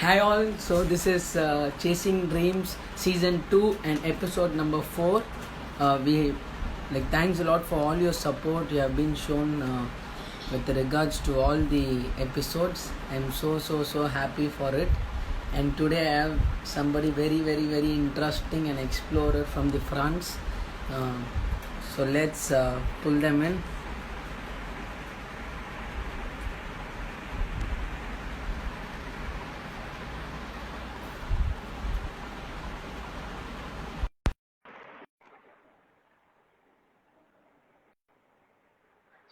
Hi all, so this is Chasing Dreams season 2 and episode number 4. We thanks a lot for all your support you have been shown with regards to all the episodes. I'm so happy for it. And today I have somebody very interesting and explorer from the France. Uh, so let's pull them in.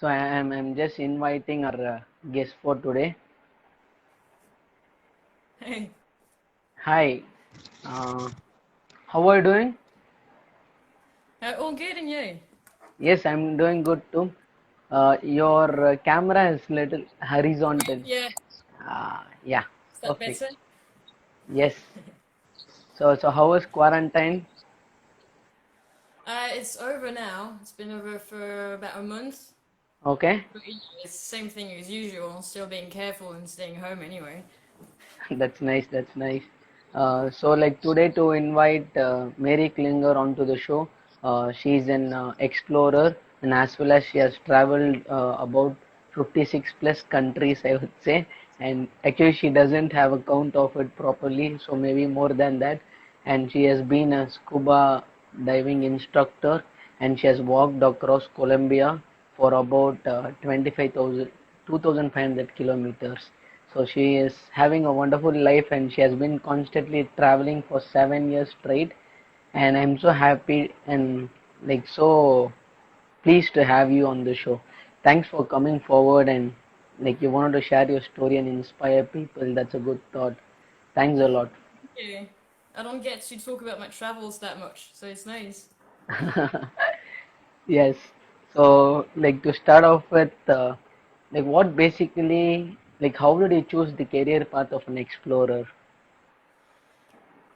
So I'm just inviting our guest for today. Hey, Hi, uh, how are you doing? all good and you? Yes, I'm doing good too. Your camera is little horizontal. Yeah, Yeah, is that perfect. better? Yes. So how was quarantine? It's over now. It's been over for about a month. Okay, But yeah, it's the same thing as usual, still being careful and staying home anyway. that's nice. That's nice. So today to invite Mary Klinger onto the show. She's an explorer, and as well as she has traveled about 56 plus countries, I would say. And actually, she doesn't have a count of it properly, so maybe more than that. And she has been a scuba diving instructor, and she has walked across Colombia for about 25,000 kilometers. So she is having a wonderful life, and she has been constantly traveling for 7 years straight. And I'm so happy and so pleased to have you on the show. Thanks for coming forward, and you wanted to share your story and inspire people. That's a good thought. Thanks a lot. Yeah, I don't get to talk about my travels that much, so it's nice. Yes. So to start off with, what basically how did you choose the career path of an explorer?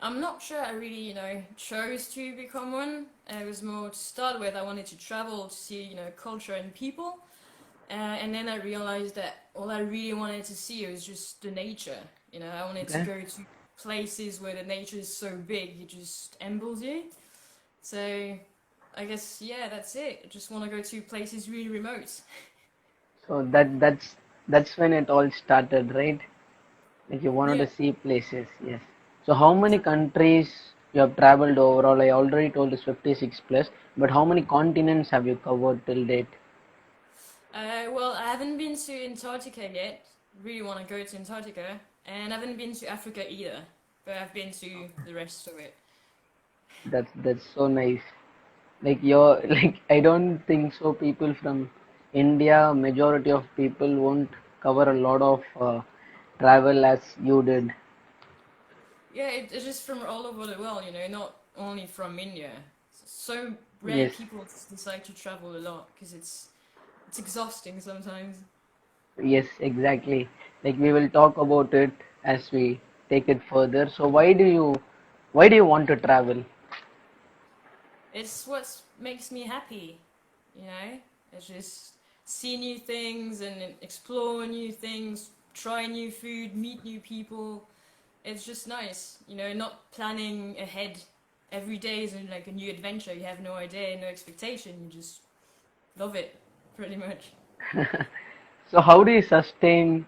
I'm not sure I really, chose to become one. It was more to start with, I wanted to travel to see, culture and people. And then I realized that all I really wanted to see was just the nature. I wanted to Okay. go to places where the nature is so big, it just ambles you. So I guess, yeah, that's it. I just want to go to places really remote. So that's when it all started, right? Like you wanted Yeah, to see places, yes. So how many exactly. countries you have traveled overall? I already told it's 56 plus, but how many continents have you covered till date? Well, I haven't been to Antarctica yet. Really want to go to Antarctica. And I haven't been to Africa either. But I've been to the rest of it. That's so nice. You're I don't think so. People from India, majority of people won't cover a lot of travel as you did. Yeah, it's just from all over the world, not only from India. So rare Yes, people decide to travel a lot because it's exhausting sometimes. yes, exactly. We will talk about it as we take it further. So why do you want to travel? It's what makes me happy, you know? It's just see new things and explore new things, try new food, meet new people. It's just nice, not planning ahead. Every day is like a new adventure. You have no idea, no expectation. You just love it, pretty much. So how do you sustain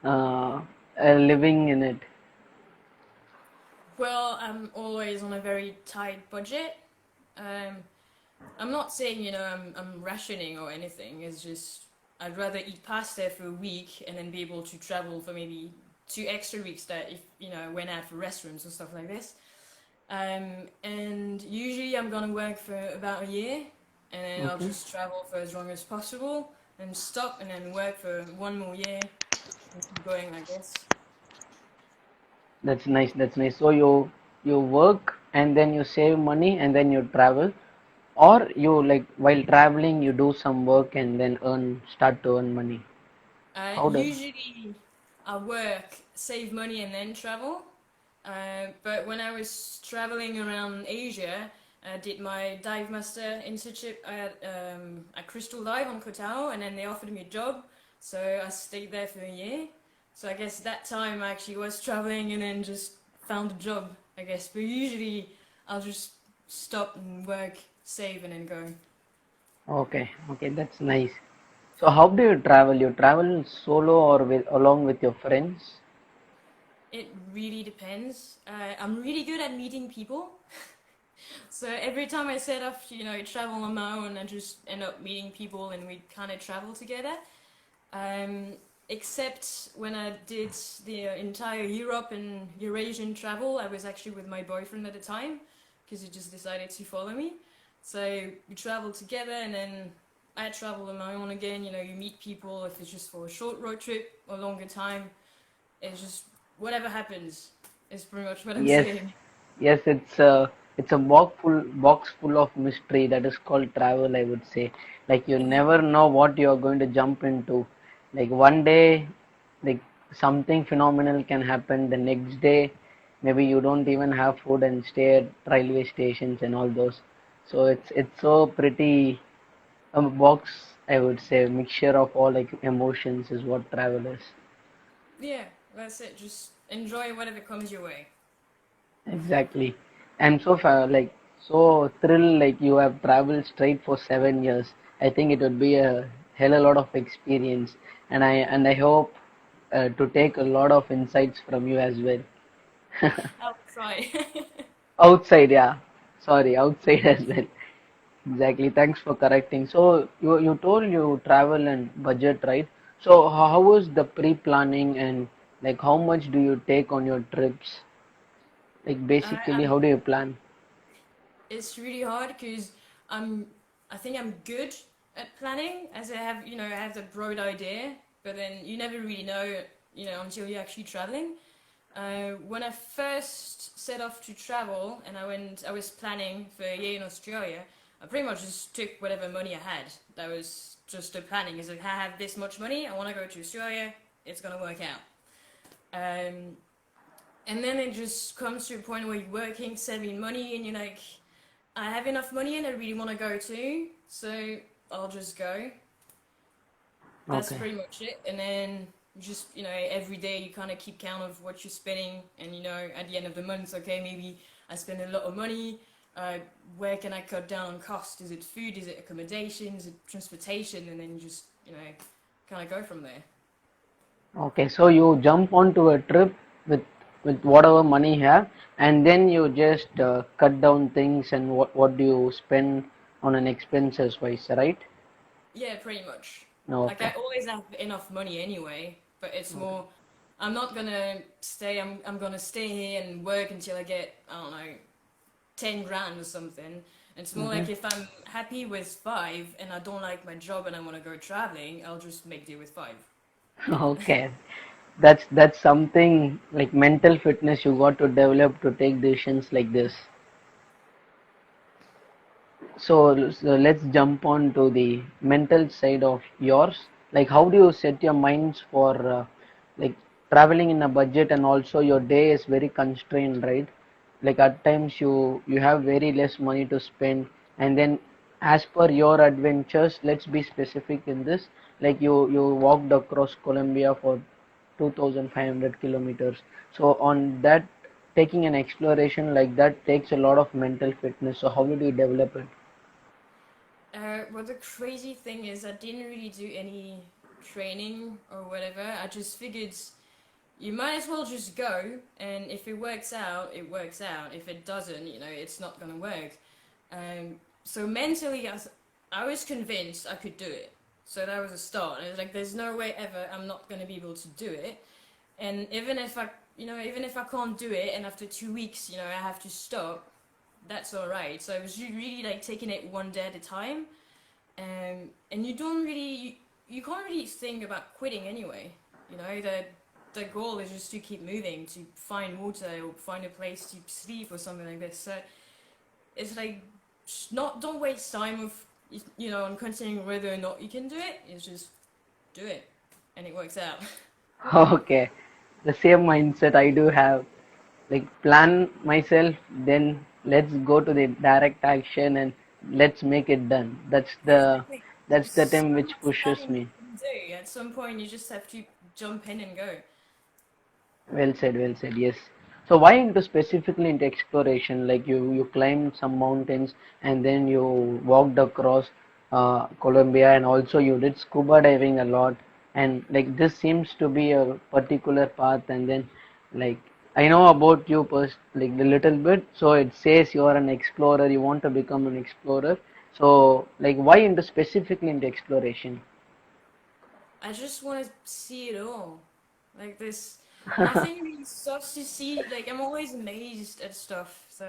a living in it? Well, I'm always on a very tight budget. Um, I'm not saying, I'm rationing or anything. It's just I'd rather eat pasta for a week and then be able to travel for maybe 2 extra weeks that if, went out for restaurants and stuff like this. And usually I'm gonna work for about a year and then I'll Okay. just travel for as long as possible and stop and then work for one more year and keep going, I guess. That's nice. That's nice. So you work and then you save money and then you travel, or you while traveling you do some work and then start to earn money. How does? Usually I work, save money, and then travel. But when I was traveling around Asia, I did my dive master internship at Crystal Dive on Koh Tao, and then they offered me a job, so I stayed there for a year. So I guess that time I actually was traveling and then just found a job, I guess. But usually I'll just stop and work, save, and then go. Okay, okay, that's nice. So how do you travel? You travel solo or with along with your friends? It really depends. I'm really good at meeting people. So every time I set off, travel on my own, I just end up meeting people and we kind of travel together. Um, Except when I did the entire Europe and Eurasian travel, I was actually with my boyfriend at the time because he just decided to follow me. So we traveled together and then I travel on my own again. You meet people if it's just for a short road trip or longer time. It's just whatever happens is pretty much what I'm Yes, saying. yes, it's a box full of mystery that is called travel, I would say. Like you never know what you are going to jump into. Like one day, like something phenomenal can happen. The next day, maybe you don't even have food and stay at railway stations and all those. So it's so pretty a box, I would say, mixture of all like emotions is what travel is. Yeah, that's it. Just enjoy whatever comes your way. Exactly. I'm so like so thrilled like you have traveled straight for 7 years. I think it would be a hell a lot of experience, and I hope to take a lot of insights from you as well. I'll try. Outside, yeah. Sorry, outside as well. Exactly. Thanks for correcting. So you told you travel and budget, right? So how was the pre-planning and like how much do you take on your trips? Like basically, I'm how do you plan? it's really hard because I'm I think I'm good at planning as I have the broad idea, but then you never really know until you're actually traveling. When I first set off to travel and I was planning for a year in Australia. I pretty much just took whatever money I had. That was just the planning. Is like I have this much money, I want to go to Australia, it's gonna work out. Um, and then it just comes to a point where you're working, saving money, and you're like, I have enough money and I really want to go too, so I'll just go. That's Okay. pretty much it. And then every day you kind of keep count of what you're spending, and at the end of the month, okay, maybe I spend a lot of money. Uh, where can I cut down on cost? Is it food? Is it accommodation? Is it transportation? And then you just, kind of go from there. Okay, so you jump onto a trip with with whatever money you have, and then you just cut down things and what do you spend on an expenses wise, right? Yeah, pretty much. Like I Okay, always have enough money anyway, but it's more I'm not gonna stay. I'm gonna stay here and work until I get, I don't know, 10 grand or something. It's more hmm like if I'm happy with five and I don't like my job and I want to go traveling, I'll just make do with five. okay. That's something like mental fitness you got to develop to take decisions like this. So let's jump on to the mental side of yours. Like, how do you set your minds for like traveling in a budget and also your day is very constrained, right? Like at times you have very less money to spend, and then as per your adventures, let's be specific in this. Like you walked across Colombia for 2,500 kilometers. So on that, taking an exploration like that takes a lot of mental fitness. So how did you develop it? Well, the crazy thing is, I didn't really do any training or whatever. I just figured you might as well just go, and if it works out, it works out. If it doesn't, it's not gonna work. So mentally, I was convinced I could do it. So that was a start. And it was like, there's no way ever I'm not gonna be able to do it. And even if I can't do it, and after 2 weeks, I have to stop, that's all right. So I was really like taking it one day at a time. And you can't really think about quitting anyway. The goal is just to keep moving, to find water or find a place to sleep or something like this. So it's like, not don't waste time of on considering whether or not you can do it. It's just do it, and it works out. Okay, the same mindset I do have. Like plan myself, then let's go to the direct action and let's make it done. Exactly. That's There's the so thing which much pushes planning me. you can do. At some point, you just have to jump in and go. Well said, well said. Yes. So why into specifically into exploration? Like you climbed some mountains and then you walked across Colombia, and also you did scuba diving a lot. And like this seems to be a particular path. And then like I know about you like a little bit. So it says you are an explorer. You want to become an explorer. So like why into specifically into exploration? I just want to see it all. Like this, nothing really stops to see. Like I'm always amazed at stuff. So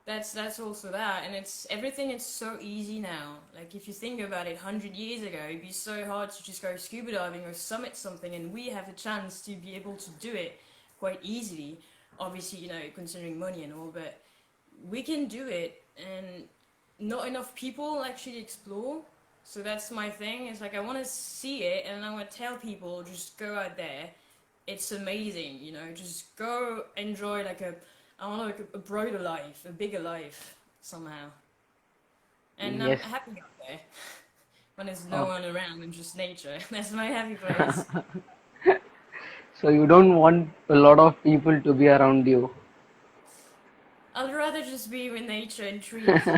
that's also that, and it's everything is so easy now. Like if you think about it, 100 years ago, it'd be so hard to just go scuba diving or summit something, and we have the chance to be able to do it quite easily. Obviously, considering money and all, but we can do it, and not enough people actually explore. So that's my thing. It's like I want to see it, and I want to tell people just go out there. It's amazing, Just go enjoy I want like a broader life, a bigger life somehow. And I'm Yes. happy out there when there's no Okay. one around and just nature. That's my happy place. So you don't want a lot of people to be around you. I'd rather just be with nature and trees.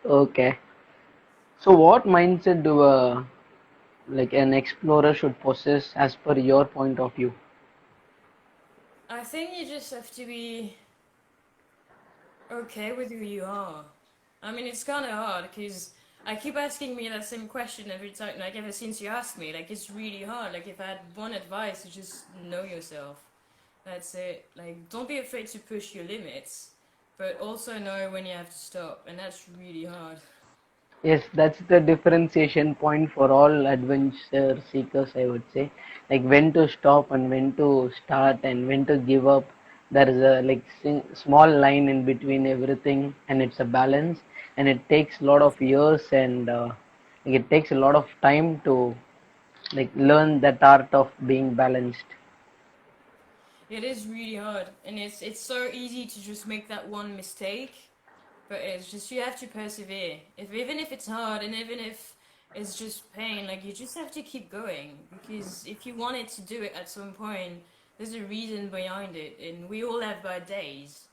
Okay. So what mindset do like an explorer should possess as per your point of view? I think you just have to be okay with who you are. I mean, it's kind of hard because I keep asking me that same question every time, like ever since you asked me. Like, it's really hard. Like, if I had one advice, to just know yourself. That's it. Like, don't be afraid to push your limits, but also know when you have to stop, and that's really hard. Yes, that's the differentiation point for all adventure seekers, I would say. Like when to stop and when to start and when to give up. There is a like small line in between everything, and it's a balance. And it takes a lot of years, and like it takes a lot of time to like learn that art of being balanced. It is really hard, and it's so easy to just make that one mistake. But it's just you have to persevere. If even if it's hard and even if it's just pain, like you just have to keep going because if you wanted to do it at some point, there's a reason behind it, and we all have bad days.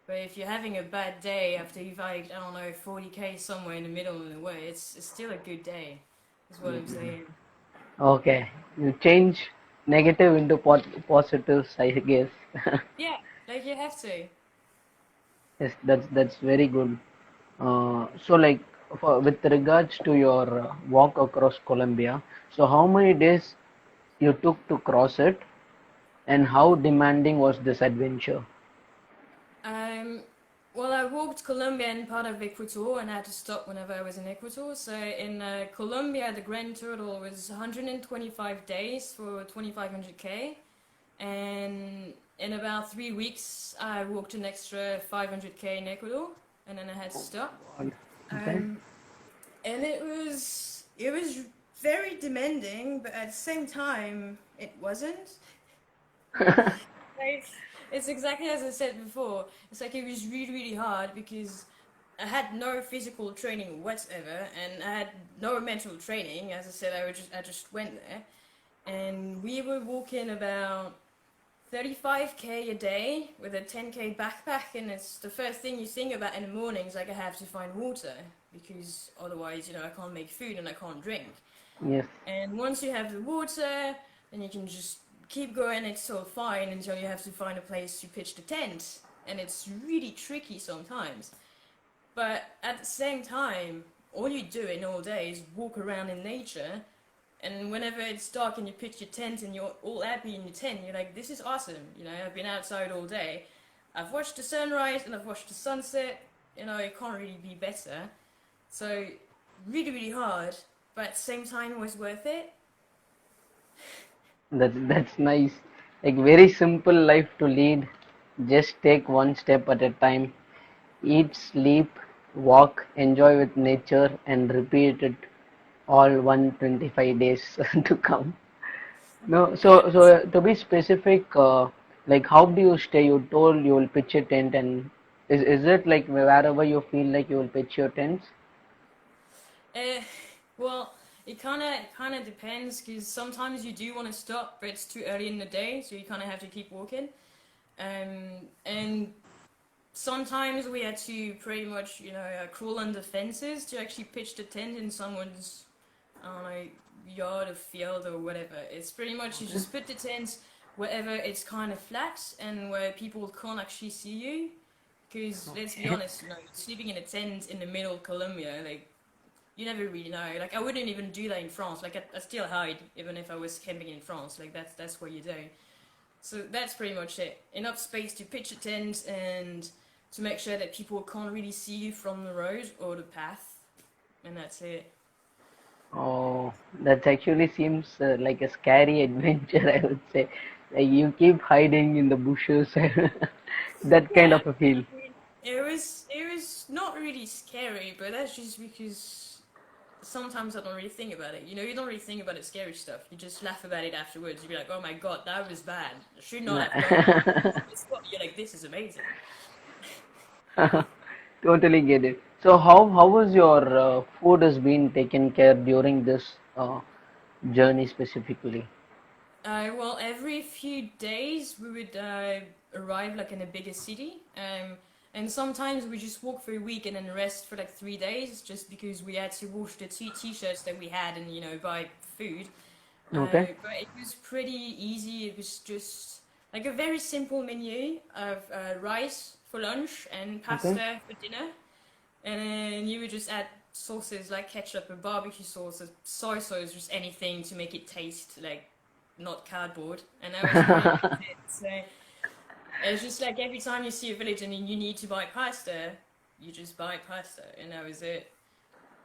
But if you're having a bad day after you've hiked, I don't know, 40K somewhere in the middle of the way, it's still a good day. Is what I'm saying. Okay, you change negative into positives, I guess. Yeah, like you have to. Yes, that's very good. So, like, with regards to your walk across Colombia, so how many days you took to cross it, and how demanding was this adventure? Um, well, I walked Colombia and part of Ecuador and I had to stop whenever I was in Ecuador. So in Colombia, the grand total was 125 days for 2500K. And in about 3 weeks, I walked an extra 500K in Ecuador and then I had to stop. Okay. Um, and it was very demanding, but at the same time, it wasn't. Like, it's exactly as I said before. It's like it was really, really hard because I had no physical training whatsoever, and I had no mental training. As I said, I just went there, and we were walking about 35K a day with a 10K backpack, and it's the first thing you think about in the mornings. Like I have to find water because otherwise, I can't make food and I can't drink. Yes, And once you have the water, then you can just keep going. It's all fine until you have to find a place to pitch the tent. And it's really tricky sometimes. But at the same time, all you do in all day is walk around in nature. And whenever it's dark and you pitch your tent and you're all happy in your tent, you're like, this is awesome. I've been outside all day. I've watched the sunrise and I've watched the sunset. It can't really be better. So, really, really hard, but at the same time, it was worth it. that's nice. Like very simple life to lead. Just take one step at a time. Eat, sleep, walk, enjoy with nature, and repeat it all 125 days to come. No, Yeah, so to be specific, like how do you stay? You told you will pitch a tent, and is it like wherever you feel like you will pitch your tents? Uh, well, It kind of depends because sometimes you do want to stop, but it's too early in the day, so you kind of have to keep walking. And sometimes we had to pretty much, crawl under fences to actually pitch the tent in someone's, I don't know, yard or field or whatever. It's pretty much you just put the tent wherever it's kind of flat and where people can't actually see you. Because let's be honest, sleeping in a tent in the middle of Colombia, like you never really know. Like I wouldn't even do that in France. Like I still hide even if I was camping in France. Like that's what you do. So that's pretty much it. Enough space to pitch a tent and to make sure that people can't really see you from the road or the path, and that's it. Oh, that actually seems like a scary adventure, I would say. Like you keep hiding in the bushes, that kind Yeah, of a feel. it was not really scary, but that's just because sometimes I don't really think about it. You don't really think about the scary stuff. You just laugh about it afterwards. You be like, "Oh my god, that was bad. I should not have done that." It's what you're like, "This is amazing." Totally get it. So how was your food has been taken care during this journey specifically? Well, every few days we would arrive like in a bigger city, and sometimes we just walk for a week and then rest for like 3 days, just because we had to wash the t-shirts that we had and buy food. Okay. But it was pretty easy. It was just like a very simple menu of rice for lunch and Okay. pasta for dinner, and then you would just add sauces like ketchup or barbecue sauce or soy sauce, just anything to make it taste like not cardboard, and that was pretty much it. So it's just like every time you see a village and you need to buy pasta, you just buy pasta, and that was it.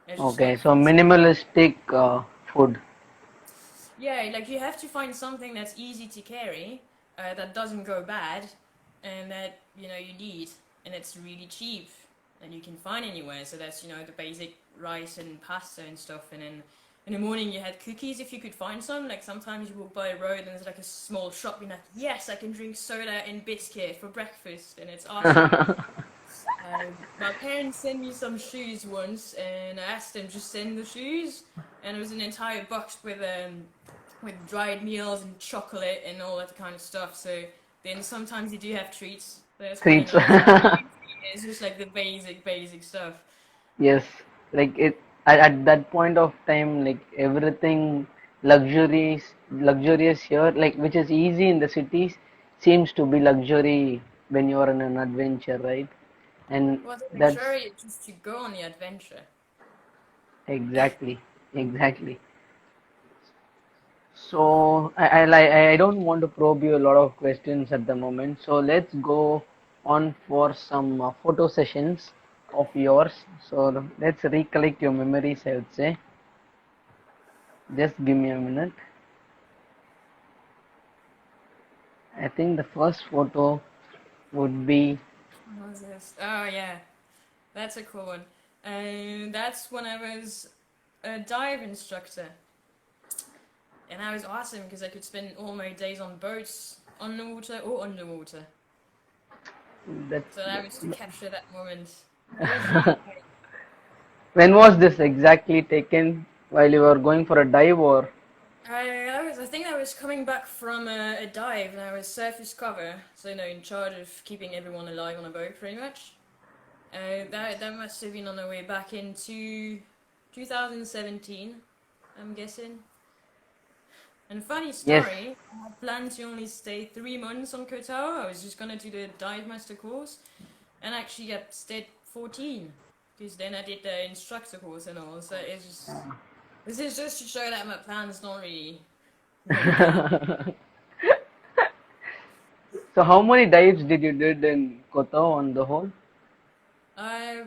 It's just Okay, like so minimalistic food. yeah, like you have to find something that's easy to carry, that doesn't go bad, and that you need, and it's really cheap, and you can find anywhere. So that's the basic rice and pasta and stuff, and then in the morning you had cookies if you could find some. Like sometimes you walk by a road and there's like a small shop, you're like, yes, I can drink soda and biscuit for breakfast, and it's awesome. My parents sent me some shoes once, and I asked them just send the shoes, and it was an entire box with dried meals and chocolate and all that kind of stuff. So then sometimes you do have treats. That's kind of Treats. nice. It's just like the basic stuff. Yes, like it at that point of time, like everything luxurious here, like which is easy in the cities, seems to be luxury when you are on an adventure, right? And Well, the that's luxury is just to go on the adventure. exactly, exactly. So I don't want to probe you a lot of questions at the moment. So let's go on for some photo sessions of yours. So let's recollect your memories, I would say. Just give me a minute. I think the first photo would be What was this? Oh yeah, that's a cool one. That's when I was a dive instructor. And that was awesome because I could spend all my days on boats, on the water or underwater. that's So that was to capture that moment. It was really great. when was this exactly taken? While you were going for a dive or I think I was coming back from a dive and I was surface cover, so in charge of keeping everyone alive on a boat, pretty much. That must have been on the way back into 2017, I'm guessing. And funny yes. story, I had planned to only stay 3 months on Koh Tao. I was just gonna do the dive master course, and actually I stayed 14, because then I did the instructor course and all. So it's just this is just to show that my plan's not really going out. So how many dives did you did in Koto on the whole? Uh,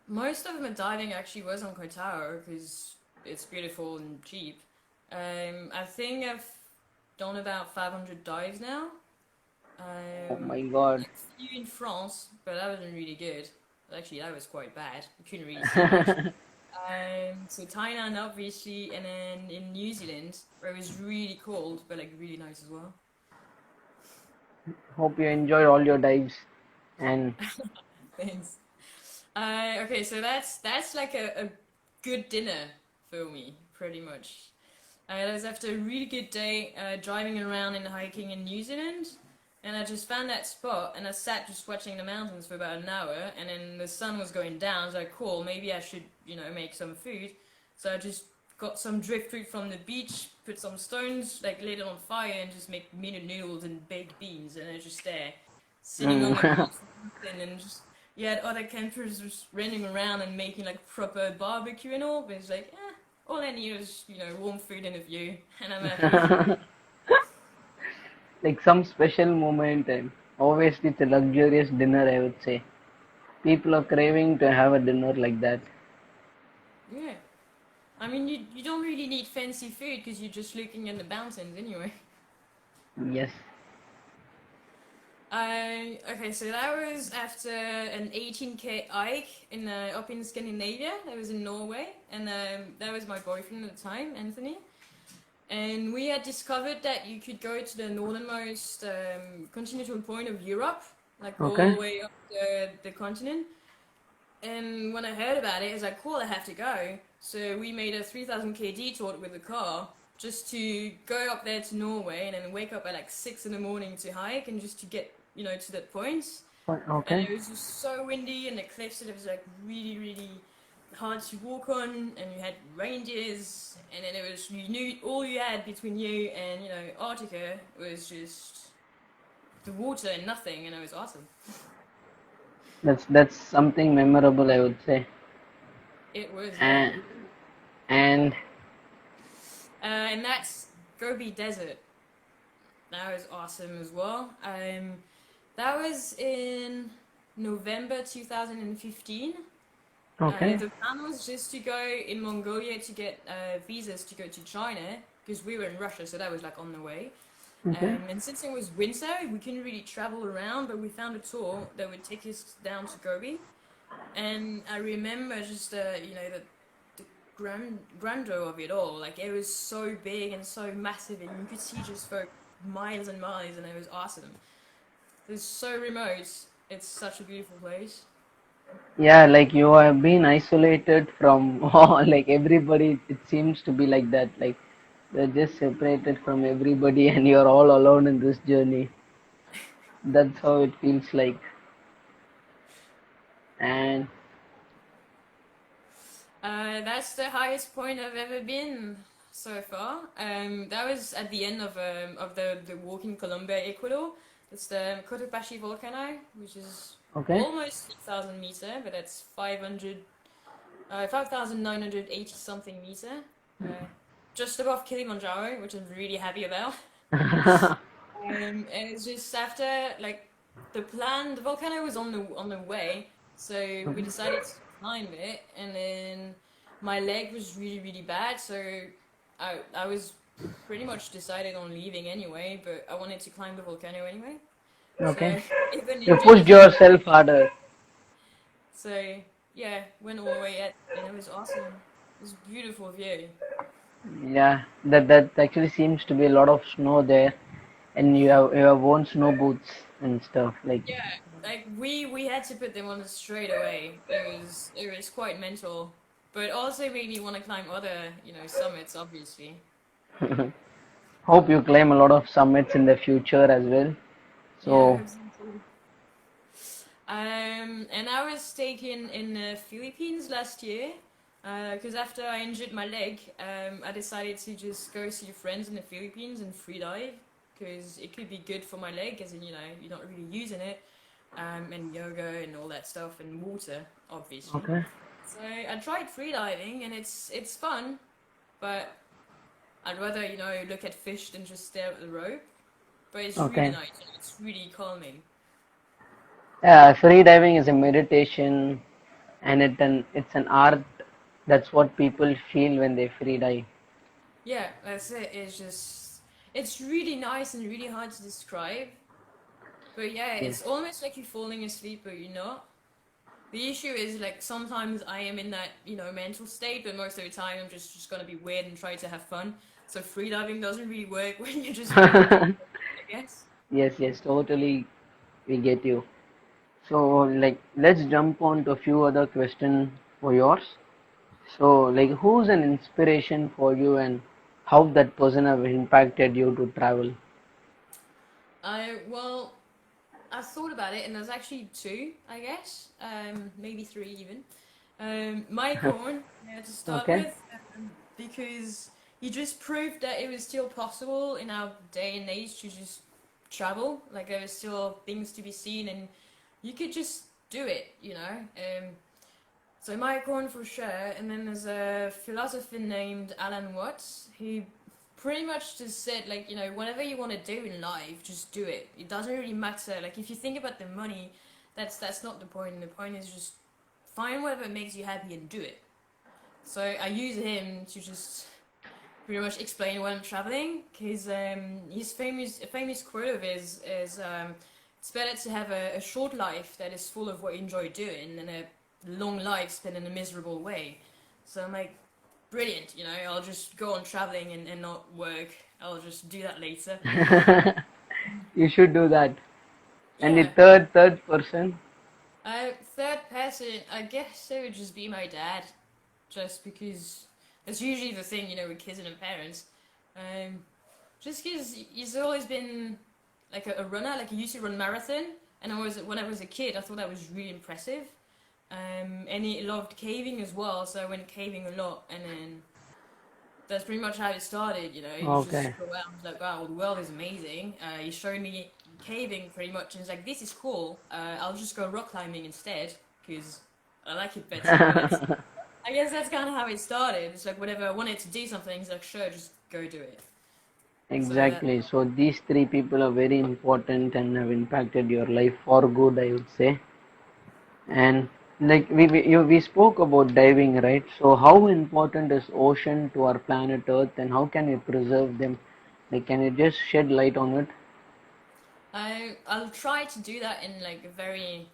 Most of my diving actually was on Koh Tao because it's beautiful and cheap. I think I've done about 500 dives now. Oh my Did God. a few in France, but that wasn't really good. Actually, that was quite bad. You couldn't really see much. So Thailand, obviously, and then in New Zealand, where it was really cold, but like really nice as well. Hope you enjoyed all your dives. And Thanks. Okay, so that's like a good dinner for me. pretty much. That was after a really good day driving around and hiking in New Zealand. And I just found that spot and I sat just watching the mountains for about an hour. And then the sun was going down. So I cool, maybe I should, make some food. So I just got some driftwood from the beach, put some stones, like lit it on fire, and just make minute noodles and baked beans. And I was just there, sitting on the Mm. beach, and just you had other campers just running around and making like proper barbecue and all. But it's like, all I need is warm food and a view, and I'm happy. Like some special moment, and obviously it's a luxurious dinner, I would say. People are craving to have a dinner like that. Yeah, I mean you don't really need fancy food because you're just looking at the mountains anyway. Yes. Okay, so that was after an 18K hike up in Scandinavia. That was in Norway, and that was my boyfriend at the time, Anthony. And we had discovered that you could go to the northernmost continental point of Europe, like all Okay. the way up the continent. And when I heard about it, I was like, cool, I have to go. So we made a 3,000K detour with the car just to go up there to Norway and then wake up at like 6 in the morning to hike and just to get, to that point. And Okay. it was just so windy and the cliffs, it was like really, really hard to walk on, and you had reindeers, and then it was, you knew all you had between you and, Arctica was just the water and nothing, and it was awesome. That's something memorable, I would say. It was, yeah. And and And that's Gobi Desert. That was awesome as well. That was in November 2015. okay. The plan was just to go in Mongolia to get visas to go to China because we were in Russia, so that was like on the way. Okay. And since it was winter, we couldn't really travel around, but we found a tour that would take us down to Gobi. And I remember just the grandeur of it all. Like it was so big and so massive, and you could see just for miles and miles, and it was awesome. It's so remote. It's such a beautiful place. Yeah, like you have been isolated from all, like everybody. It seems to be like that. Like you're just separated from everybody, and you're all alone in this journey. That's how it feels like. And That's the highest point I've ever been so far. That was at the end of the walk in Colombia, Ecuador. It's the Cotopaxi volcano, which is okay. almost 6,000 meter, but that's 5,980 something meter. Uh, just above Kilimanjaro, which I'm really happy about. And it's just after like the volcano was on the way, so we decided to climb it, and then my leg was really really bad, so I was pretty much decided on leaving anyway, but I wanted to climb the volcano anyway. Okay. So even You injured pushed as I yourself harder. so yeah, went all the way at, and it was awesome. It was a beautiful view. Yeah, that actually seems to be a lot of snow there, and you have worn snow boots and stuff. Like, Yeah, like we had to put them on straight away. It was quite mental, but also made me want to climb other summits. Obviously. hope you climb a lot of summits in the future as well. Yeah, I So, hope so too. And I was taken in the Philippines last year. Because after I injured my leg, I decided to just go see friends in the Philippines and free dive because it could be good for my leg, as in you're not really using it, and yoga and all that stuff and water, obviously. okay, So I tried freediving and it's fun, but I'd rather look at fish than just stare at the rope. But it's really okay. nice and it's really calming. Yeah, free diving is a meditation, and it's an art. That's what people feel when they free dive. Yeah, that's it. It's really nice and really hard to describe. But yeah, Yes. it's almost like you're falling asleep, but you're not. The issue is like sometimes I am in that mental state, but most of the time I'm just gonna be weird and try to have fun. So freediving doesn't really work when you're just feeling like I guess. Yes, yes, totally. We get you. So, like, let's jump on to a few other questions for yours. So, like, who's an inspiration for you, and how that person have impacted you to travel? Well, I thought about it, and there's actually two, I guess, maybe three even. Mike Horn, to start Okay. with, because he just proved that it was still possible in our day and age to just travel. Like there was still things to be seen, and you could just do it, you know. So Mike Horn for sure, and then there's a philosopher named Alan Watts who pretty much just said like, you know, whatever you want to do in life, just do it. It doesn't really matter. Like if you think about the money, that's not the point. The point is just find whatever makes you happy and do it. So I use him to just pretty much explain when I'm traveling, because his famous quote of his is it's better to have a short life that is full of what you enjoy doing than a long life spent in a miserable way. So I'm like, brilliant, you know, I'll just go on traveling and not work. I'll just do that later. You should do that. And the Yeah. third person. Third person, I guess it would just be my dad, just because it's usually the thing, you know, with kids and their parents. Um, just because he's always been like a runner, like he used to run marathon, and when I was a kid, I thought that was really impressive. And he loved caving as well, so I went caving a lot, and then that's pretty much how it started. You know, you Okay. just go out and like, wow, the world is amazing. He showed me caving pretty much, and it's like, this is cool. I'll just go rock climbing instead because I like it better. And that's, I guess that's kind of how it started. It's like whenever I wanted to do something, it's like, sure, just go do it. So Exactly. So these three people are very important and have impacted your life for good, I would say. And like we spoke about diving, right? So how important is ocean to our planet Earth, and how can we preserve them? Like, can you just shed light on it? I'll try to do that in like a very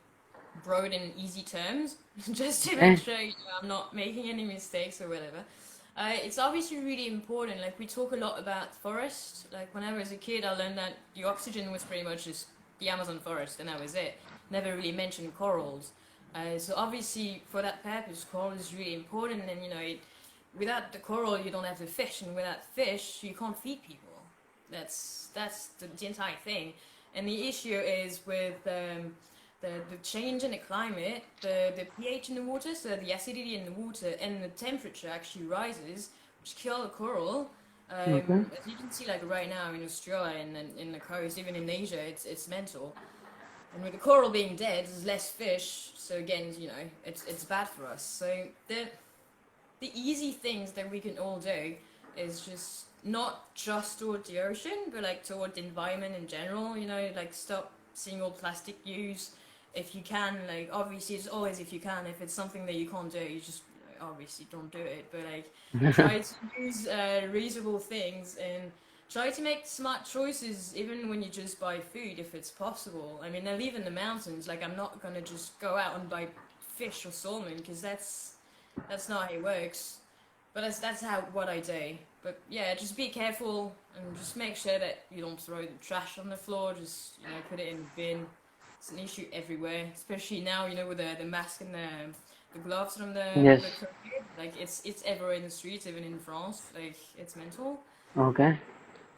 broad and easy terms, just to make Okay. sure, you know, I'm not making any mistakes or whatever. It's obviously really important. Like we talk a lot about forests. Like when I was a kid, I learned that the oxygen was pretty much just the Amazon forest, and that was it. Never really mentioned corals. So obviously, for that purpose, coral is really important. And you know, without the coral, you don't have the fish, and without fish, you can't feed people. That's the entire thing. And the issue is with the change in the climate, the pH in the water, so the acidity in the water, and the temperature actually rises, which kill the coral. Okay. As you can see, like right now in Australia and in the coast, even in Asia, it's mental. And with the coral being dead, there's less fish. So again, you know, it's bad for us. So the easy things that we can all do is just not just toward the ocean, but like toward the environment in general. You know, like stop single plastic use if you can. Like obviously, it's always if you can. If it's something that you can't do, you just obviously don't do it. But like try to use reasonable things and try to make smart choices even when you just buy food if it's possible. I mean, I live in the mountains. Like I'm not gonna just go out and buy fish or salmon because that's not how it works. But that's how what I do. But yeah, just be careful and just make sure that you don't throw the trash on the floor. Just you know, put it in the bin. It's an issue everywhere, especially now. You know, with the mask and the gloves from Yes. the COVID. Like it's everywhere in the streets, even in France. Like it's mental. Okay.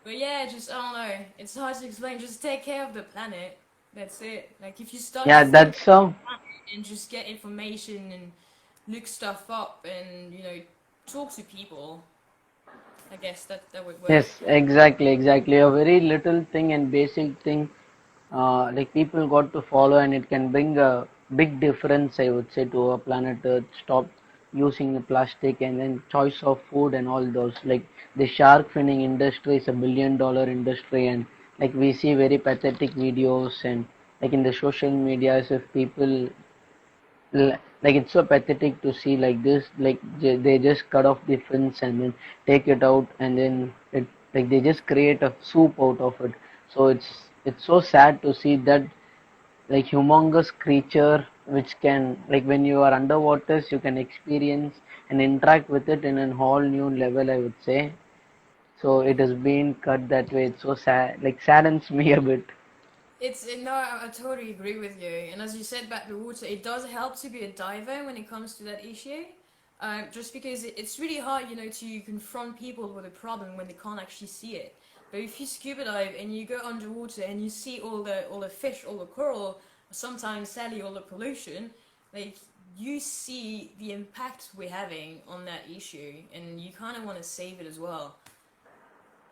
But yeah, just I don't know. It's hard to explain. Just take care of the planet. That's it. Like if you start to Yeah, think that's so. and just get information and look stuff up and you know talk to people. I guess that would work. Yes, exactly, exactly. A very little thing and basic thing, like people got to follow, and it can bring a big difference, I would say, to our planet Earth. Stop using the plastic, and then choice of food and all those. Like the shark finning industry is a $1 billion industry, and like we see very pathetic videos, and like in the social media, as if people like it's so pathetic to see like this, like they just cut off the fins and then take it out, and then it like they just create a soup out of it. So it's so sad to see that, like humongous creature which can, like when you are underwaters, you can experience and interact with it in a whole new level, I would say. So it has been cut that way. It's so sad, like saddens me a bit. It's no, I totally agree with you. And as you said about the water, it does help to be a diver when it comes to that issue. just because it's really hard, you know, to confront people with a problem when they can't actually see it. But if you scuba dive and you go underwater and you see all the fish, all the coral, sometimes sadly all the pollution, like you see the impact we're having on that issue, and you kind of want to save it as well.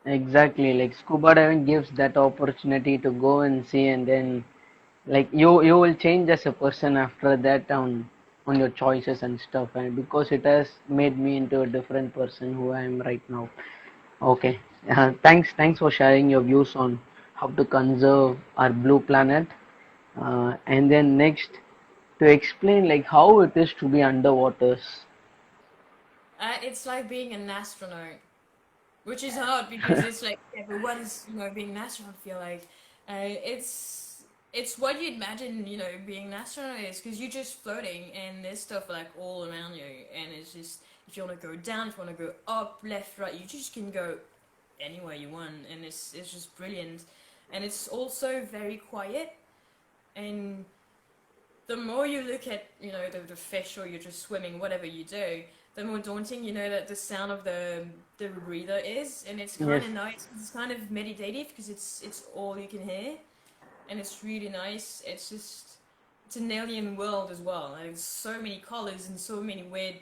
Exactly, like scuba diving gives that opportunity to go and see, and then like you will change as a person after that on your choices and stuff, and because it has made me into a different person who I am right now. Okay, thanks for sharing your views on how to conserve our blue planet. And then next, to explain like how it is to be underwaters. It's like being an astronaut, which is hard because it's like, yeah, but what is, you know, being an astronaut feel like? It's what you imagine, you know, being an astronaut is, because you're just floating and there's stuff like all around you, and it's just, if you want to go down, if you want to go up, left, right, you just can go anywhere you want, and it's just brilliant, and it's also very quiet, and the more you look at, you know, the fish, or you're just swimming, whatever you do, the more daunting, you know, that the sound of the breather is, and it's kind Yes, of nice. It's kind of meditative because it's all you can hear, and it's really nice. It's just, it's an alien world as well. And there's so many colors and so many weird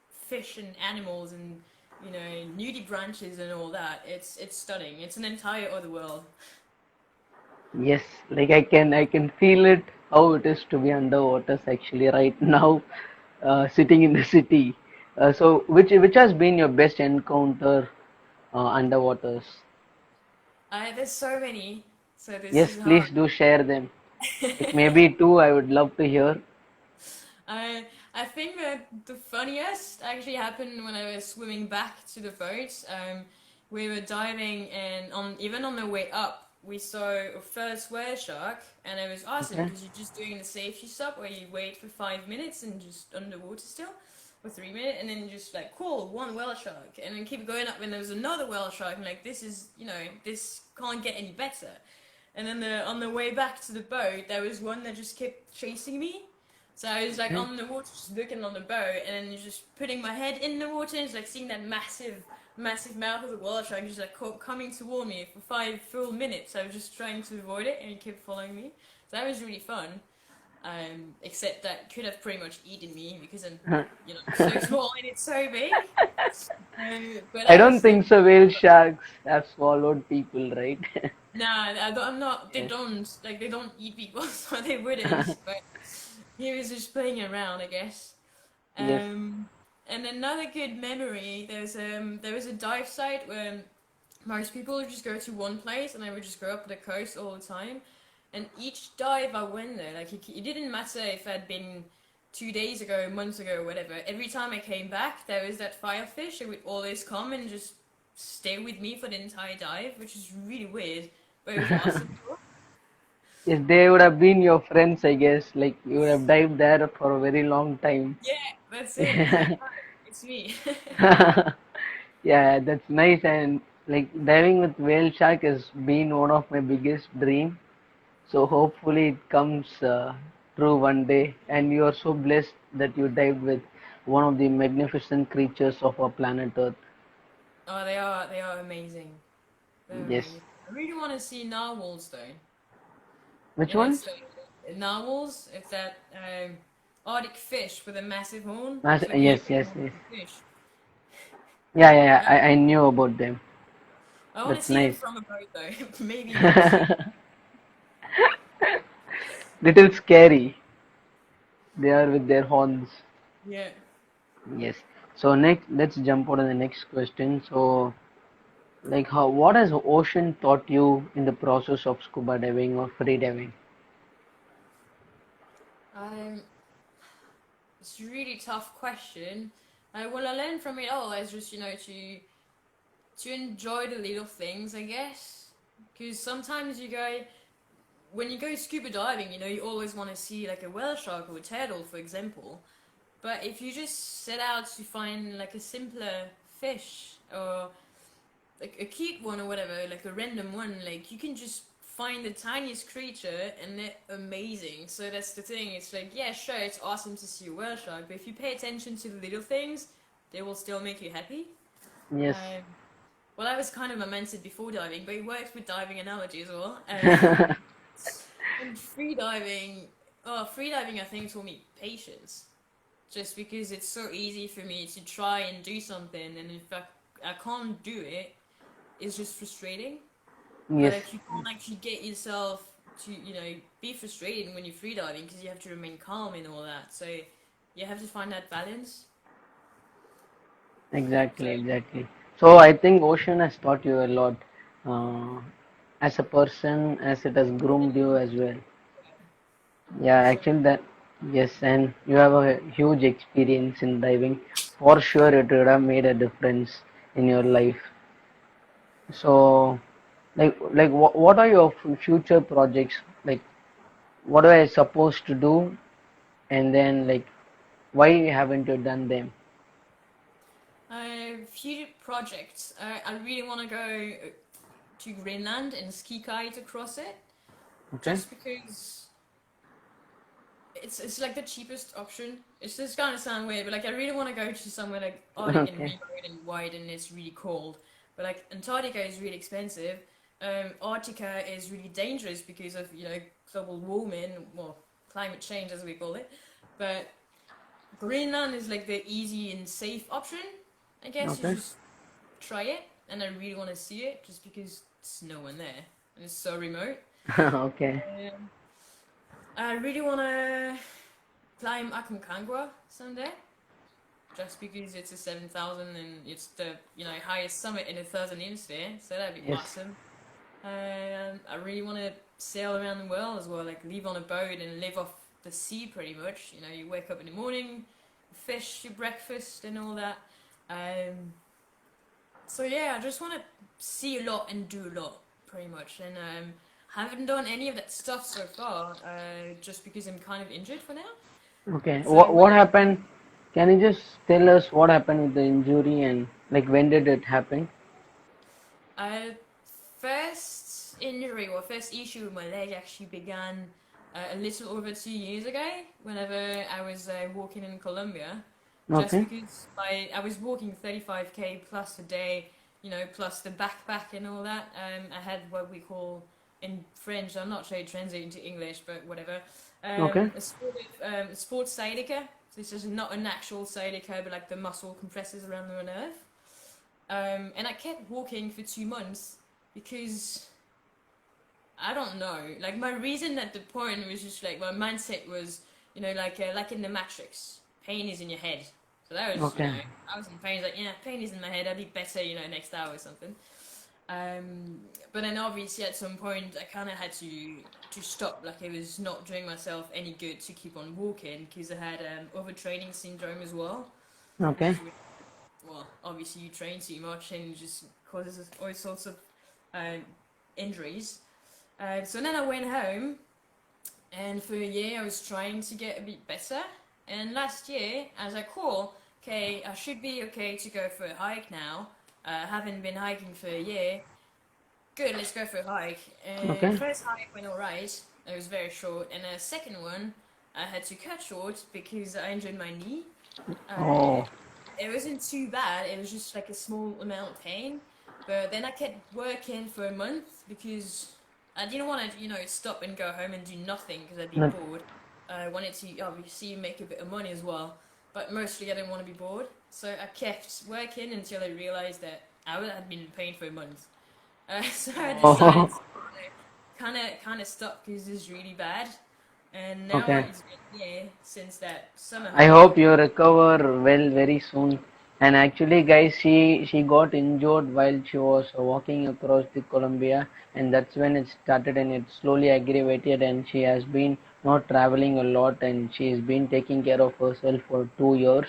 fish and animals and, you know, nudie branches and all that. It's stunning. It's an entire other world. yes, like I can feel it how it is to be underwaters actually right now, sitting in the city. So which has been your best encounter underwaters? There's so many, so this Yes, is hard. please do share them. Like maybe two, I would love to hear. I think that the funniest actually happened when I was swimming back to the boat. We were diving, and even on the way up, we saw a first whale shark, and it was awesome Okay. because you're just doing the safety stop where you wait for 5 minutes and just underwater still, for 3 minutes, and then you just like, cool, one whale shark, and then keep going up, and there was another whale shark, and like, this is, you know, this can't get any better. And then on the way back to the boat, there was one that just kept chasing me. So I was like Okay. on the water, just looking on the boat, and then just putting my head in the water, and just like seeing that massive mouth of the whale shark just like coming toward me for 5 full minutes. I was just trying to avoid it, and he kept following me. So that was really fun. Except that could have pretty much eaten me because I'm, you know, so small and it's so big. But I that don't was like, think so. Whale sharks have swallowed people, right? nah, I'm not. They Yes. don't like, they don't eat people, so they wouldn't. But he was just playing around, I guess. Yes. Um, and another good memory, there was a dive site where most people would just go to one place, and I would just go up the coast all the time. And each dive I went there, like it didn't matter if I'd been 2 days ago, months ago, whatever. Every time I came back, there was that firefish that would always come and just stay with me for the entire dive, which is really weird, but it was awesome. Yes, they would have been your friends, I guess. Like you would have dived there for a very long time. Yeah, that's it. It's like, hi, it's me. Yeah, that's nice. And like diving with whale shark has been one of my biggest dream. So hopefully it comes true one day. And you are so blessed that you dived with one of the magnificent creatures of our planet Earth. Oh, they are amazing. They're Yes. amazing. I really want to see narwhals though. Which You know, ones? so narwhals. It's that Arctic fish with a massive horn. It's like a Yes, unicorn yes, horn yes. of a fish. Yeah, yeah, yeah. Yeah. I knew about them. I want to That's see them nice. from a boat though. Maybe not sea. Little scary. They are with their horns. Yeah. Yes. So next, let's jump on to the next question. So, like, what has ocean taught you in the process of scuba diving or free diving? Um, it's a really tough question. What I learned from it all is just, you know, to enjoy the little things, I guess. Because sometimes you go, when you go scuba diving, you know, you always want to see like a whale shark or a turtle, for example. But if you just set out to find like a simpler fish, or like a cute one or whatever, like a random one, like you can just find the tiniest creature and they're amazing. So that's the thing. It's like, yeah, sure, it's awesome to see a whale shark, but if you pay attention to the little things, they will still make you happy. Yes. Um, well, I was kind of momented before diving, but it works with diving analogy as well. And freediving, I think taught me patience. Just because it's so easy for me to try and do something, and if I can't do it, it's just frustrating. But Yes. like you can't actually get yourself to, be frustrated when you're freediving because you have to remain calm and all that. So you have to find that balance. So Exactly, exactly. So I think ocean has taught you a lot, uh, as a person, as it has groomed you as well. Yeah, so actually that, yes, and you have a huge experience in diving. For sure, it would have made a difference in your life. So, like what are your future projects? Like, what are I supposed to do? And then, like, why haven't you done them? few projects. I really want to go to Greenland and ski kite across it, Okay. just because it's like the cheapest option. It's just gonna sound weird, but like I really want to go to somewhere like Arctic and Okay. remote and wide and it's really cold. But like Antarctica is really expensive. Arctica is really dangerous because of global warming, well, climate change as we call it. But Greenland is like the easy and safe option. I guess you Okay. just try it, and I really want to see it just because there's no one there and it's so remote. Okay. Um, I really want to climb Aconcagua someday, just because it's a 7,000 and it's the highest summit in the Southern Hemisphere, so that'd be Yes. awesome. I really want to sail around the world as well, like live on a boat and live off the sea pretty much. You wake up in the morning, fish, your breakfast, and all that. Um, so yeah, I just want to see a lot and do a lot pretty much, and haven't done any of that stuff so far, just because I'm kind of injured for now. Okay. So What happened? Can you just tell us what happened with the injury and like when did it happen? Uh, first injury or first issue with my leg actually began a little over 2 years ago. Whenever I was walking in Colombia, just Okay. because I was walking 35k plus a day, plus the backpack and all that. I had what we call in French. I'm not sure it translates into English, but whatever. Okay. A sports sciatica. So this is not an actual sciatica, but like the muscle compresses around the nerve. And I kept walking for 2 months because I don't know. Like my reason at the point was just like my mindset was, like in the Matrix, pain is in your head. So that was, Okay. I was in pain. Like, yeah, pain is in my head. I'll be better, next hour or something. But then obviously at some point I kind of had to stop. Like it was not doing myself any good to keep on walking because I had overtraining syndrome as well, which Okay. is well, obviously you train too much and it just causes all sorts of uh, injuries. So then I went home, and for a year I was trying to get a bit better. And last year, as I call, okay, I should be okay to go for a hike now. I haven't been hiking for a year. Good, let's go for a hike. And Okay. first hike went alright. It was very short, and the second one I had to cut short because I injured my knee. Uh, Oh. it wasn't too bad. It was just like a small amount of pain. But then I kept working for a month because I didn't want to, stop and go home and do nothing because I'd be No. bored. I wanted to obviously make a bit of money as well, but mostly I didn't want to be bored. So I kept working until I realized that I had been in pain for a month. So I decided Oh. to kind of stop because it's really bad. And now Okay. it's been a year since that summer I hike. hope you recover well very soon. And actually, guys, she got injured while she was walking across the Colombia, and that's when it started, and it slowly aggravated, and she has been not traveling a lot, and she has been taking care of herself for 2 years.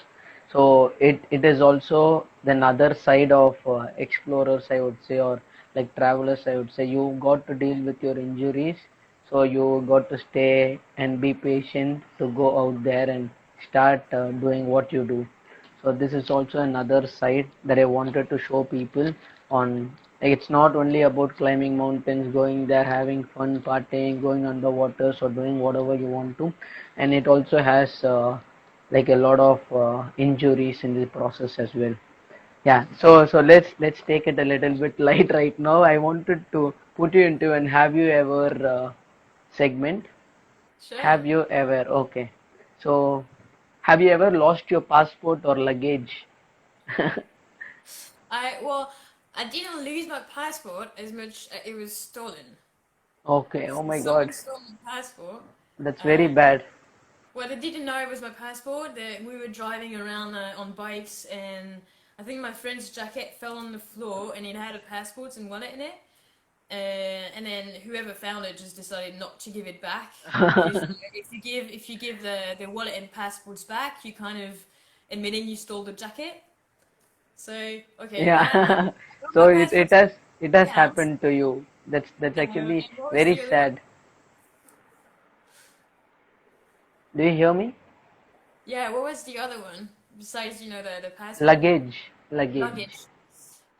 So it is also the other side of explorers, I would say, or like travelers, I would say. You got to deal with your injuries, so you got to stay and be patient to go out there and start doing what you do. So this is also another side that I wanted to show people on Like it's not only about climbing mountains, going there, having fun, partying, going underwater, or doing whatever you want to, and it also has like a lot of injuries in the process as well. Yeah, so let's take it a little bit light right now. I wanted to put you into an have you ever segment. Sure. Have you ever? Okay. So, have you ever lost your passport or luggage? Well, I didn't lose my passport as much. It was stolen. Okay. Oh my God, Someone stole my passport. that's very Uh, bad. well, they didn't know it was my passport. We were driving around on bikes, and I think my friend's jacket fell on the floor, and it had a passport and wallet in it. And then whoever found it just decided not to give it back because if you give the wallet and passports back, you kind of admitting you stole the jacket. So okay, Yeah. I got So my it passport has out. happened to you. That's actually And what was very the other one? sad. Do you hear me? Yeah, what was the other one besides the passport? Luggage. Luggage.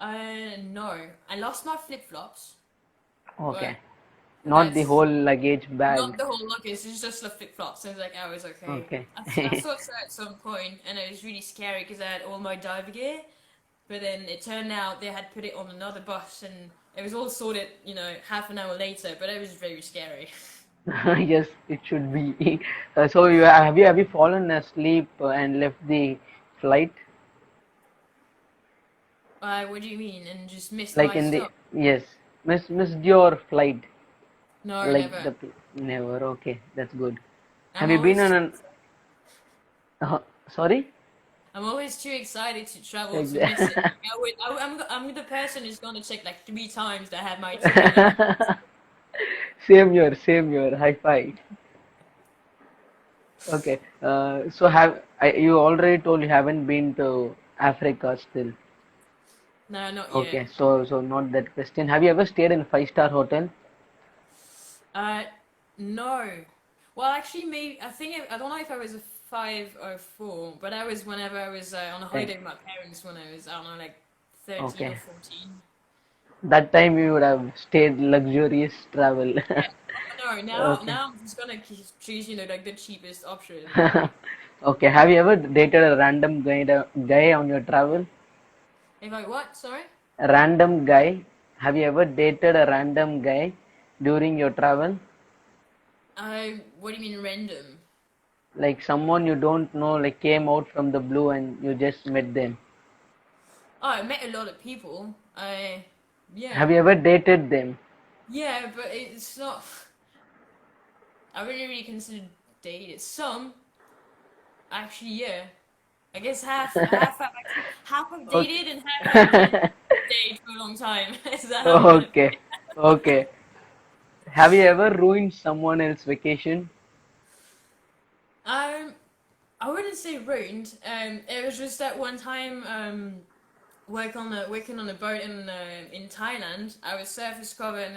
No, I lost my flip flops, but Okay. Not the that's whole luggage not bag. the whole luggage. It's just the flip flops. So I was like, I was okay. Okay. I thought so at some point, and it was really scary because I had all my diver gear. But then it turned out they had put it on another bus, and it was all sorted, half an hour later. But it was very scary. Yes, it should be. So have you fallen asleep and left the flight? What do you mean? And just missed Like my in the stuff? yes, missed your flight. No, Like never. never. Okay, that's good. Have I'm you been always on an sorry? I'm always too excited to travel to miss it. Exa- I'm the person who's gonna check like 3 times that I have my ticket and Same here, same here. High five. Okay. So you already told you haven't been to Africa still? no, not yet. Okay. So not that question. Have you ever stayed in five-star hotel? Uh, no. Well, actually, maybe I don't know if I was a 5 or 4, but I was whenever I was on a Eh, holiday with my parents when I was I don't know like 13 or okay. 14. That time you would have stayed luxurious travel. Yeah. Oh no, now Okay. now I'm just gonna choose like the cheapest option. Okay. Have you ever dated a random guy on your travel? If I what? Sorry. A random guy. Have you ever dated a random guy during your travel? What do you mean random? Like someone you don't know, like came out from the blue and you just met them. Oh, I met a lot of people. Yeah. Have you ever dated them? Yeah, but it's not. I wouldn't really consider dated. Some actually, yeah. I guess half I've Okay. dated and half I didn't date for a long time. Is that how you want to put Okay. Okay. Have you ever ruined someone else's vacation? it? I wouldn't say ruined. It was just that one time. Working on a boat in Thailand. I was surface cover, and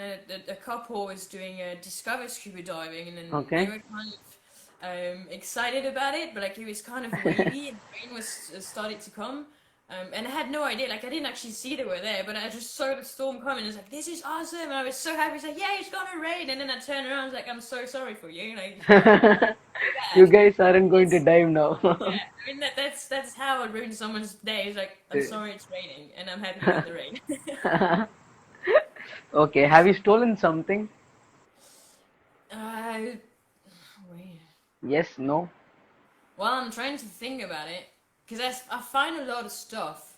a couple was doing a discover scuba diving, and then they Okay. were kind of excited about it, but like it was kind of wavy, and rain was started to come. And I had no idea, like I didn't actually see they were there, but I just saw the storm coming. And it's like, this is awesome, and I was so happy. It's like, yeah, it's gonna rain, and then I turned around, I was like, I'm so sorry for you, like so You bad. guys aren't going to It's, dive now. yeah, I mean that's how I ruin someone's day. It's like, I'm sorry it's raining, and I'm happy you got the rain. Okay. Have you stolen something? uh, wait. Yes, no. Well, I'm trying to think about it because I find a lot of stuff.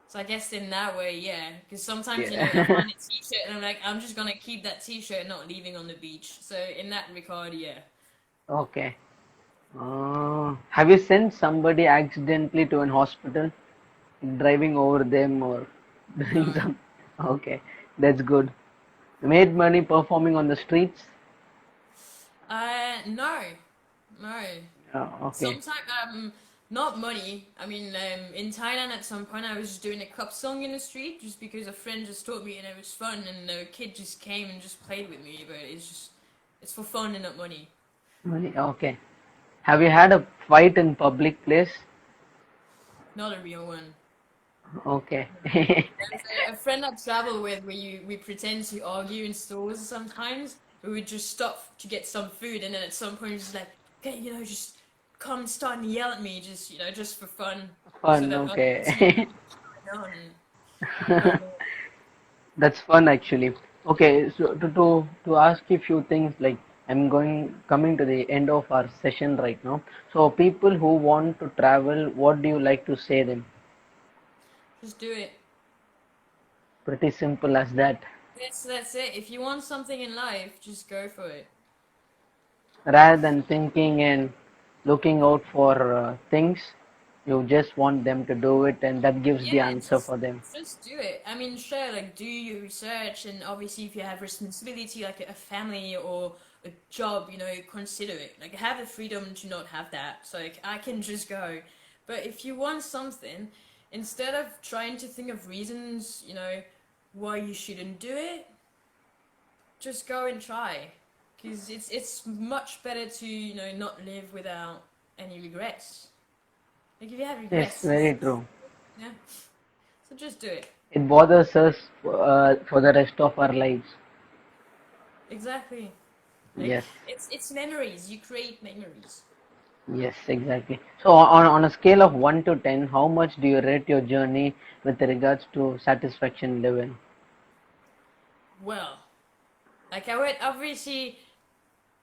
So I guess in that way, yeah. Because sometimes I Yeah. find a T-shirt and I'm like, I'm just gonna keep that T-shirt, not leaving on the beach. So in that regard, yeah. Okay. Have you sent somebody accidentally to an hospital, driving over them or doing No. some? Okay, that's good. Made money performing on the streets? No, no. Okay, Sometimes, not money. I mean, in Thailand at some point I was just doing a cup song in the street just because a friend just taught me and it was fun and the kid just came and just played with me. But it's for fun and not money. money. Okay. Have you had a fight in public place? Not a real one. Okay. There's a friend I travel with where we pretend to argue in stores sometimes. We would just stop to get some food, and then at some point, just like, okay, just come start and yell at me, just just for fun, so Fun. that I can see Okay. what's going on. And I don't know. That's fun actually. Okay, so to ask you a few things, like I'm coming to the end of our session right now. So people who want to travel, what do you like to say them? Just do it. Pretty simple as that. That's it. If you want something in life, just go for it. Rather than thinking and looking out for things, you just want them to do it, and that gives the Yeah, answer for them. just do it. I mean, sure, like do your research, and obviously, if you have responsibility like a family or a job, consider it. Like, have the freedom to not have that. So like, I can just go. But if you want something, instead of trying to think of reasons, why you shouldn't do it, just go and try. Because it's much better to not live without any regrets. Like if you have Yes, regrets, very true. yeah. So just do it. It bothers us for the rest of our lives. Exactly. Like Yes. it's memories. You create memories. Yes, exactly. So on a scale of 1 to 10, how much do you rate your journey with regards to satisfaction level? Well, like I would obviously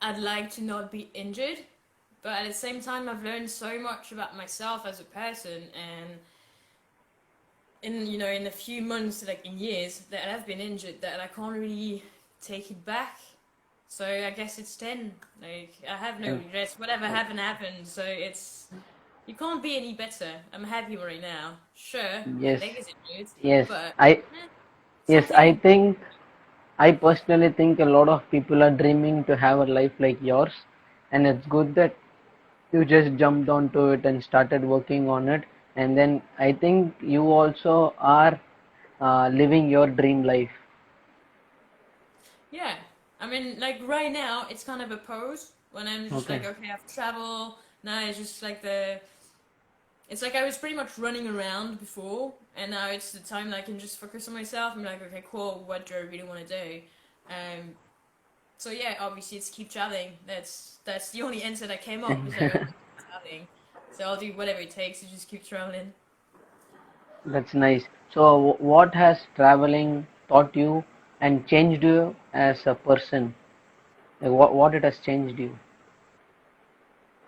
I'd like to not be injured, but at the same time I've learned so much about myself as a person, and in a few months, like in years that I've been injured, that I can't really take it back. So I guess it's 10. Like I have no And regrets. Whatever happened happened. So it's you can't be any better. I'm happy right now. Sure, my yes, leg is injured, yes, but I yes, I something. think I personally think a lot of people are dreaming to have a life like yours, and it's good that you just jumped onto it and started working on it. And then I think you also are living your dream life. Yeah, I mean, like right now, it's kind of a pose when I'm just Okay. like, okay, I've traveled. Now it's just like the. It's like I was pretty much running around before, and now it's the time that I can just focus on myself and be like, okay, cool. What do I really want to do? Um. So yeah, obviously it's keep traveling. That's the only answer that came up. Is like, okay, keep traveling. So I'll do whatever it takes to just keep traveling. That's nice. So, what has traveling taught you and changed you as a person? Like what it has changed you?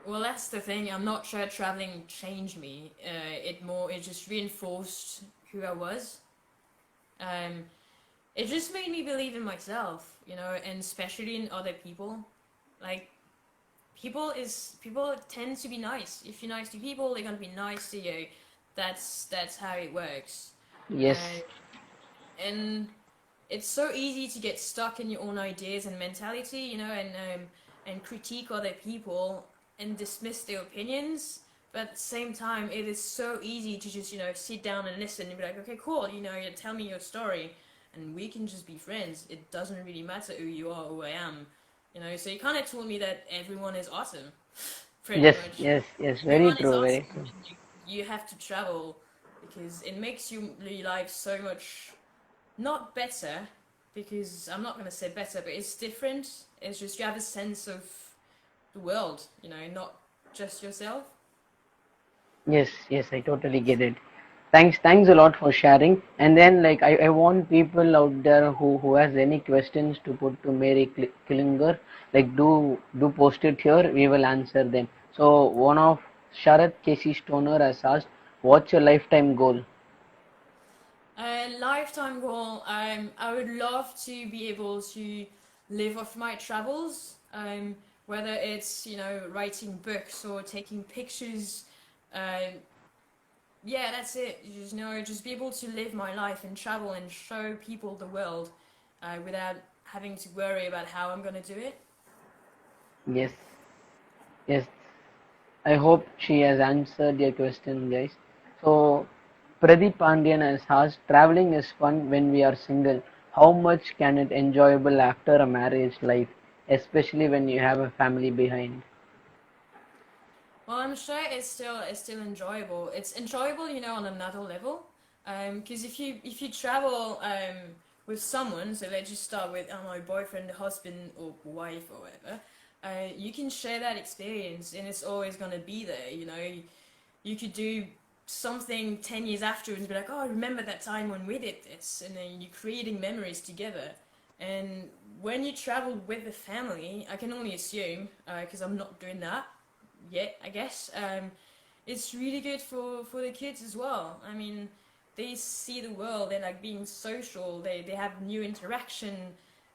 Well, that's the thing. I'm not sure traveling changed me. It just reinforced who I was. Um, it just made me believe in myself, and especially in other people. Like people tend to be nice. If you're nice to people, they're gonna be nice to you. That's how it works. Yes, Uh, and it's so easy to get stuck in your own ideas and mentality, and critique other people and dismiss their opinions. But at the same time, it is so easy to just sit down and listen and be like, okay, cool, you tell me your story, and we can just be friends. It doesn't really matter who you are or who I am, So you kind of told me that everyone is awesome, pretty yes, much. yes, yes. Very Everyone is true. Very awesome, true. and you have to travel because it makes your life so much not better, because I'm not gonna say better, but it's different. It's just you have a sense of the world, not just yourself. Yes, yes. I totally get it. Thanks a lot for sharing. And then, like, I want people out there who has any questions to put to Mary Killinger, like, do post it here. We will answer them. So one of Sharath Casey Stoner has asked, "What's your lifetime goal?" A lifetime goal. I would love to be able to live off my travels. Whether it's writing books or taking pictures. Um, yeah, that's it. Just be able to live my life and travel and show people the world, without having to worry about how I'm gonna do it. Yes, yes. I hope she has answered your question, guys. So, Pradeep Pandian has asked, traveling is fun when we are single. How much can it enjoyable after a marriage life, especially when you have a family behind? Well, I'm sure it's still enjoyable. It's enjoyable, on another level. Because if you travel with someone, so let's just start with I don't know, boyfriend, husband, or wife, or whatever. You can share that experience, and it's always gonna be there. You could do something 10 years afterwards and be like, oh, I remember that time when we did this, and then you're creating memories together. And when you travel with the family, I can only assume, because I'm not doing that yet, I guess. It's really good for the kids as well. I mean, they see the world. They're like being social. They have new interaction,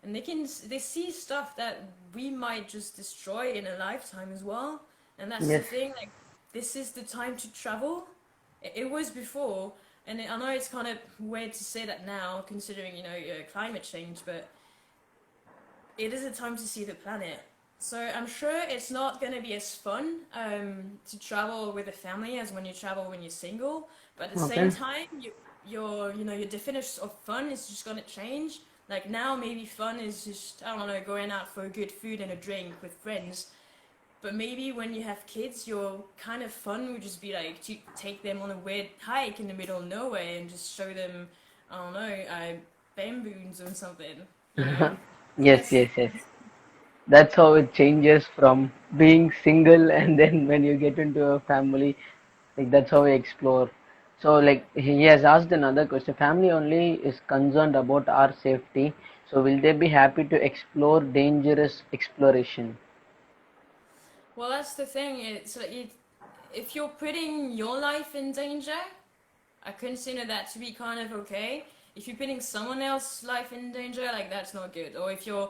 and they see stuff that we might just destroy in a lifetime as well. And that's the Yes, thing. Like, this is the time to travel. It was before, and I know it's kind of weird to say that now, considering climate change, but it is a time to see the planet. So I'm sure it's not going to be as fun to travel with a family as when you travel when you're single. But at the same okay. time, your definition of fun is just going to change. Like now, maybe fun is just I don't know going out for a good food and a drink with friends. But maybe when you have kids, your kind of fun would just be like to take them on a weird hike in the middle of nowhere and just show them I don't know bamboos or something. So Yes, yes, yes. That's how it changes from being single and then when you get into a family, like that's how we explore. So like he has asked another question. Family only is concerned about our safety. So will they be happy to explore dangerous exploration? Well, that's the thing. If you're putting your life in danger, I consider that to be kind of okay. If you're putting someone else's life in danger, like that's not good. Or if you're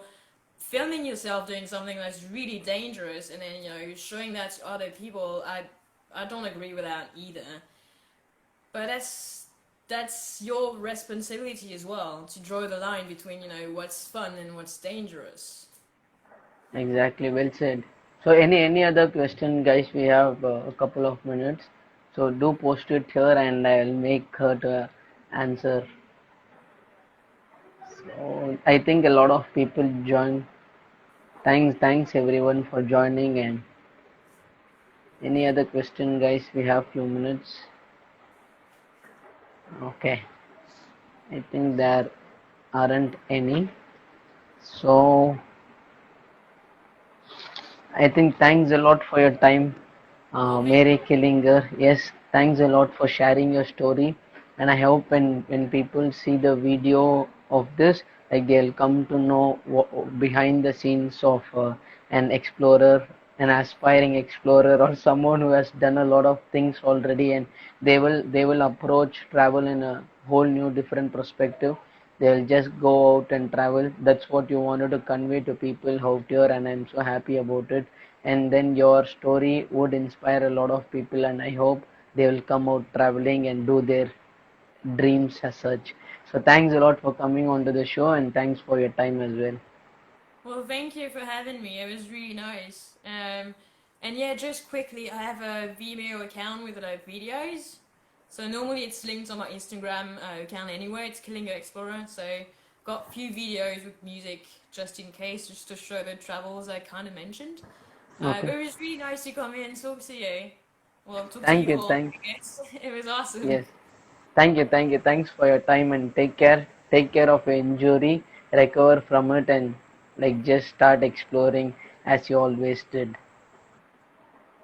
filming yourself doing something that's really dangerous and then you're showing that to other people, I don't agree with that either. But that's your responsibility as well to draw the line between what's fun and what's dangerous. Exactly, well said. So any other question, guys? We have a couple of minutes. So do post it here and I'll make her to answer. So I think a lot of people join. Thanks everyone for joining. And any other question, guys? We have few minutes. Okay, I think there aren't any. So I think thanks a lot for your time, Well, thank Mary Killinger. Yes, thanks a lot for sharing your story. And I hope when people see the video of this, like they'll come to know behind the scenes of an explorer, an aspiring explorer, or someone who has done a lot of things already, and they will approach travel in a whole new different perspective. They'll just go out and travel. That's what you wanted to convey to people out here, and I'm so happy about it. And then your story would inspire a lot of people, and I hope they will come out traveling and do their dreams as such. So thanks a lot for coming onto the show, and thanks for your time as well. Well, thank you for having me. It was really nice. And yeah, just quickly, I have a Vimeo account with like videos. So normally it's linked on my Instagram account anyway. It's Killing Your Explorer. So got a few videos with music just in case, just to show the travels I kind of mentioned. Okay. But it was really nice to come here and talk to you. Well, talk to Thank you you. all, Thanks. I guess. It was awesome. Yes. Thank you. Thank you. Thanks for your time and take care. Take care of your injury. Recover from it and like just start exploring as you always did.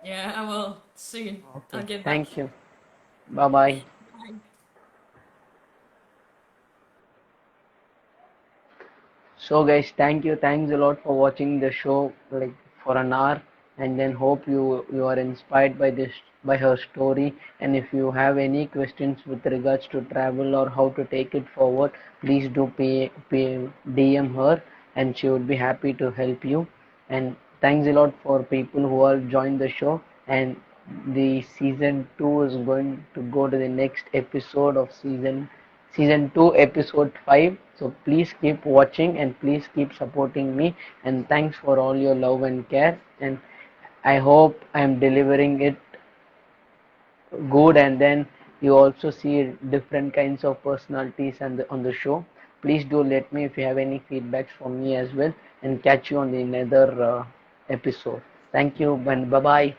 Yeah, I will soon. I'll Okay. get back. Thank you. Bye bye. Bye. So guys, thank you. Thanks a lot for watching the show like for an hour, and then hope you are inspired by this by her story. And if you have any questions with regards to travel or how to take it forward, please do DM her, and she would be happy to help you. And thanks a lot for people who have joined the show. And the season 2 is going to go to the next episode of season 2 episode 5. So please keep watching and please keep supporting me, and thanks for all your love and care, and I hope I am delivering it good. And then you also see different kinds of personalities and on the show. Please do let me if you have any feedbacks for me as well, and catch you on the another episode. Thank you and bye bye.